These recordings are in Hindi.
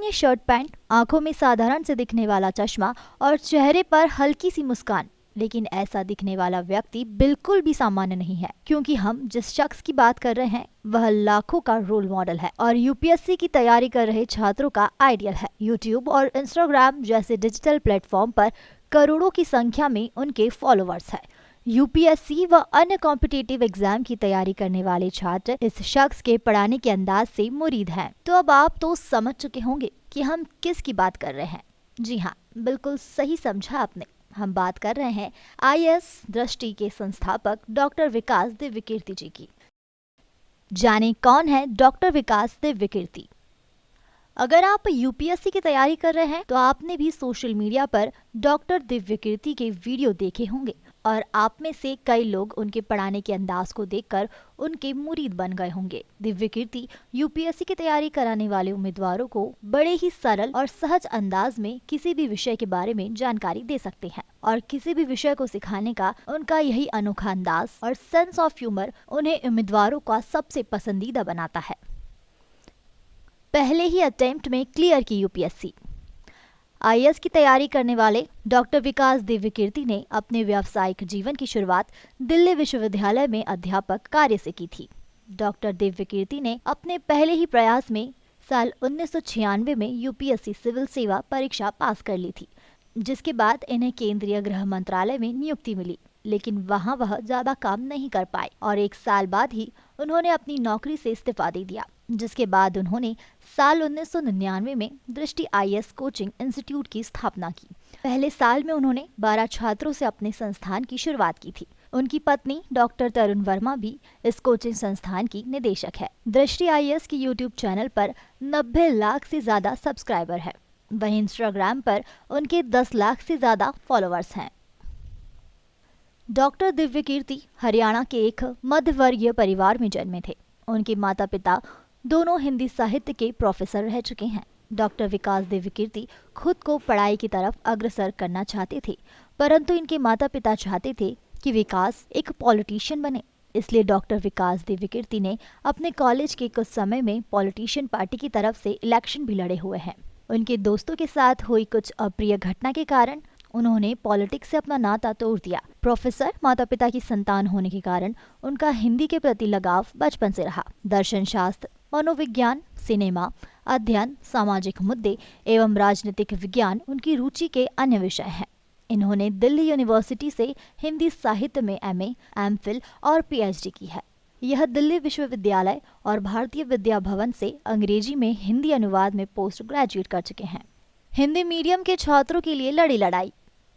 सामान्य शर्ट पैंट, आंखों में साधारण से दिखने वाला चश्मा और चेहरे पर हल्की सी मुस्कान। लेकिन ऐसा दिखने वाला व्यक्ति बिल्कुल भी सामान्य नहीं है, क्योंकि हम जिस शख्स की बात कर रहे हैं वह लाखों का रोल मॉडल है और यूपीएससी की तैयारी कर रहे छात्रों का आइडियल है। यूट्यूब और इंस्टाग्राम जैसे डिजिटल प्लेटफॉर्म पर करोड़ों की संख्या में उनके फॉलोअर्स हैं। यूपीएससी व अन्य कॉम्पिटिटिव एग्जाम की तैयारी करने वाले छात्र इस शख्स के पढ़ाने के अंदाज से मुरीद हैं। तो अब आप तो समझ चुके होंगे कि हम किस की बात कर रहे हैं। जी हाँ, बिल्कुल सही समझा आपने। हम बात कर रहे हैं आईएएस दृष्टि के संस्थापक डॉक्टर विकास दिव्यकीर्ति जी की। जाने कौन है डॉक्टर विकास दिव्यकीर्ति। अगर आप यूपीएससी की तैयारी कर रहे हैं तो आपने भी सोशल मीडिया पर डॉक्टर दिव्यकीर्ति के वीडियो देखे होंगे और आप में से कई लोग उनके पढ़ाने के अंदाज को देखकर उनके मुरीद बन गए होंगे। दिव्यकीर्ति यूपीएससी की तैयारी कराने वाले उम्मीदवारों को बड़े ही सरल और सहज अंदाज में किसी भी विषय के बारे में जानकारी दे सकते हैं और किसी भी विषय को सिखाने का उनका यही अनोखा अंदाज और सेंस ऑफ ह्यूमर उन्हें उम्मीदवारों का सबसे पसंदीदा बनाता है। पहले ही अटेम्प्ट में क्लियर की यूपीएससी। आईएएस की तैयारी करने वाले डॉक्टर विकास दिव्यकीर्ति ने अपने व्यावसायिक जीवन की शुरुआत दिल्ली विश्वविद्यालय में अध्यापक कार्य से की थी। डॉक्टर दिव्यकीर्ति ने अपने पहले ही प्रयास में साल 1996 में यूपीएससी सिविल सेवा परीक्षा पास कर ली थी, जिसके बाद इन्हें केंद्रीय गृह मंत्रालय में नियुक्ति मिली, लेकिन वहां वह ज्यादा काम नहीं कर पाए और 1 साल बाद ही उन्होंने अपनी नौकरी से इस्तीफा दे दिया, जिसके बाद उन्होंने साल 1999 में दृष्टि आईएएस कोचिंग इंस्टीट्यूट की स्थापना की। पहले साल में उन्होंने 12 छात्रों से अपने संस्थान की शुरुआत की थी। उनकी पत्नी डॉक्टर तरुण वर्मा भी इस कोचिंग संस्थान की निदेशक है। दृष्टि आईएएस की यूट्यूब चैनल पर 90 लाख से ज्यादा सब्सक्राइबर है। वहीं इंस्टाग्राम पर उनके 10 लाख से ज्यादा फॉलोअर्स हैं। डॉक्टर दिव्यकीर्ति हरियाणा के एक मध्यवर्गीय परिवार में जन्मे थे। उनके माता पिता दोनों हिंदी साहित्य के प्रोफेसर रह चुके हैं। डॉक्टर विकास दिव्यकीर्ति खुद को पढ़ाई की तरफ अग्रसर करना चाहते थे, परंतु इनके माता पिता चाहते थे कि विकास एक पॉलिटिशियन बने। इसलिए डॉक्टर विकास दिव्यकीर्ति ने अपने कॉलेज के कुछ समय में पॉलिटिशियन पार्टी की तरफ से इलेक्शन भी लड़े हुए हैं। उनके दोस्तों के साथ हुई कुछ अप्रिय घटना के कारण उन्होंने पॉलिटिक्स से अपना नाता तोड़ दिया। प्रोफेसर माता पिता की संतान होने के कारण उनका हिंदी के प्रति लगाव बचपन से रहा। दर्शन शास्त्र, मनोविज्ञान, सिनेमा, अध्ययन, सामाजिक मुद्दे एवं राजनीतिक विज्ञान उनकी रुचि के अन्य विषय हैं। इन्होंने दिल्ली यूनिवर्सिटी से हिंदी साहित्य में एमए, एमफिल और पीएचडी की है। यह दिल्ली विश्वविद्यालय और भारतीय विद्या भवन से अंग्रेजी में हिंदी अनुवाद में पोस्ट ग्रेजुएट कर चुके हैं। हिंदी मीडियम के छात्रों के लिए लड़ी लड़ाई।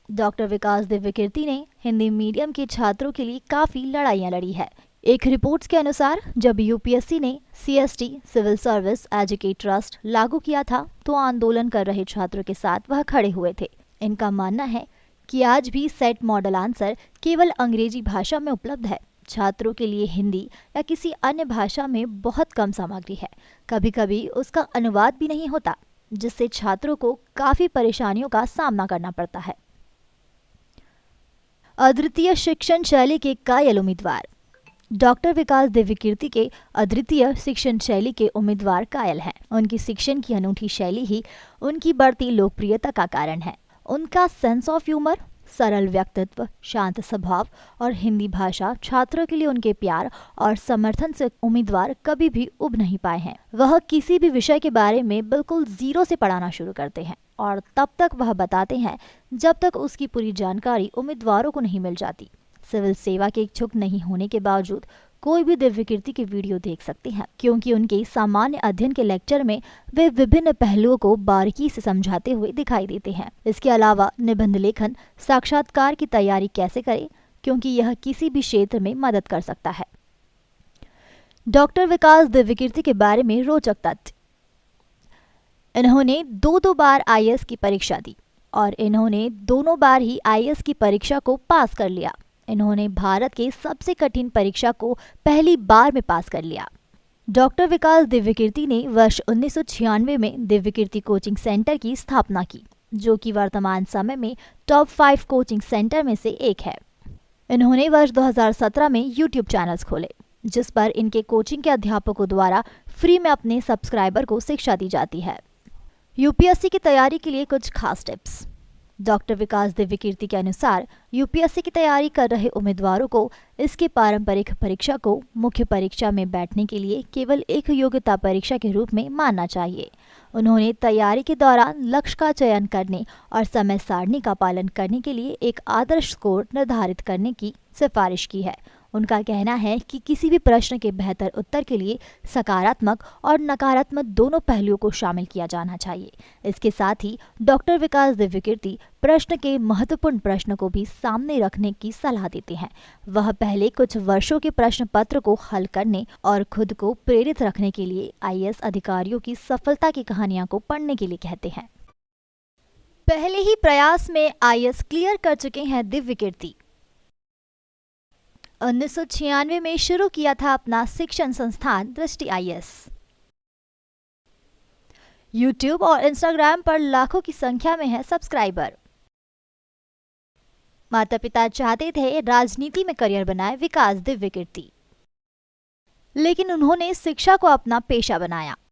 डॉक्टर विकास दिव्यकीर्ति ने हिंदी मीडियम के छात्रों के लिए काफी लड़ाइयां लड़ी है। एक रिपोर्ट्स के अनुसार जब यूपीएससी ने सीएसटी सिविल सर्विस एजुकेट ट्रस्ट लागू किया था तो आंदोलन कर रहे छात्रों के साथ वह खड़े हुए थे। इनका मानना है कि आज भी सेट मॉडल आंसर केवल अंग्रेजी भाषा में उपलब्ध है। छात्रों के लिए हिंदी या किसी अन्य भाषा में बहुत कम सामग्री है। कभी कभी उसका अनुवाद भी नहीं होता, जिससे छात्रों को काफी परेशानियों का सामना करना पड़ता है। अद्वितीय शिक्षण शैली के कायल उम्मीदवार। डॉक्टर विकास दिव्यकीर्ति के अद्वितीय शिक्षण शैली के उम्मीदवार कायल हैं। उनकी शिक्षण की अनूठी शैली ही उनकी बढ़ती लोकप्रियता का कारण है। उनका सेंस ऑफ ह्यूमर, सरल व्यक्तित्व, शांत स्वभाव और हिंदी भाषा छात्रों के लिए उनके प्यार और समर्थन से उम्मीदवार कभी भी उब नहीं पाए हैं। वह किसी भी विषय के बारे में बिल्कुल जीरो से पढ़ाना शुरू करते हैं और तब तक वह बताते हैं जब तक उसकी पूरी जानकारी उम्मीदवारों को नहीं मिल जाती। सिविल सेवा के इच्छुक नहीं होने के बावजूद कोई भी दिव्यकीर्ति के वीडियो देख सकते हैं, क्योंकि उनके सामान्य अध्ययन के लेक्चर में वे विभिन्न पहलुओं को बारीकी से समझाते हुए दिखाई देते हैं। इसके अलावा निबंध लेखन, साक्षात्कार की तैयारी कैसे करें, क्योंकि यह किसी भी क्षेत्र में मदद कर सकता है। डॉक्टर विकास दिव्यकीर्ति के बारे में रोचक तथ्य। इन्होंने 2 बार आईएएस की परीक्षा दी और इन्होंने दोनों बार ही आईएएस की परीक्षा को पास कर लिया। इन्होंने भारत के सबसे कठिन परीक्षा को पहली बार में पास कर लिया। डॉक्टर विकास दिव्यकीर्ति ने वर्ष 1996 में दिव्यकीर्ति कोचिंग सेंटर की स्थापना की, जो कि वर्तमान समय में टॉप 5 कोचिंग सेंटर में से एक है। इन्होंने वर्ष 2017 में यूट्यूब चैनल्स खोले, जिस पर इनके कोचिंग के अध्यापकों द्वारा फ्री में अपने सब्सक्राइबर को शिक्षा दी जाती है। यूपीएससी की तैयारी के लिए कुछ खास टिप्स। डॉक्टर विकास दिव्यकीर्ति के अनुसार यूपीएससी की तैयारी कर रहे उम्मीदवारों को इसकी पारंपरिक परीक्षा को मुख्य परीक्षा में बैठने के लिए केवल एक योग्यता परीक्षा के रूप में मानना चाहिए। उन्होंने तैयारी के दौरान लक्ष्य का चयन करने और समय सारणी का पालन करने के लिए एक आदर्श स्कोर निर्धारित करने की सिफारिश की है। उनका कहना है कि किसी भी प्रश्न के बेहतर उत्तर के लिए सकारात्मक और नकारात्मक दोनों पहलुओं को शामिल किया जाना चाहिए। इसके साथ ही डॉक्टर विकास दिव्यकीर्ति प्रश्न के महत्वपूर्ण प्रश्न को भी सामने रखने की सलाह देते हैं। वह पहले कुछ वर्षों के प्रश्न पत्र को हल करने और खुद को प्रेरित रखने के लिए आईएएस अधिकारियों की सफलता की कहानियां को पढ़ने के लिए कहते हैं। पहले ही प्रयास में आईएएस क्लियर कर चुके हैं दिव्यकीर्ति। 1996 में शुरू किया था अपना शिक्षण संस्थान दृष्टि आईएएस। यूट्यूब और इंस्टाग्राम पर लाखों की संख्या में है सब्सक्राइबर। माता पिता चाहते थे राजनीति में करियर बनाए विकास दिव्यकीर्ति, लेकिन उन्होंने शिक्षा को अपना पेशा बनाया।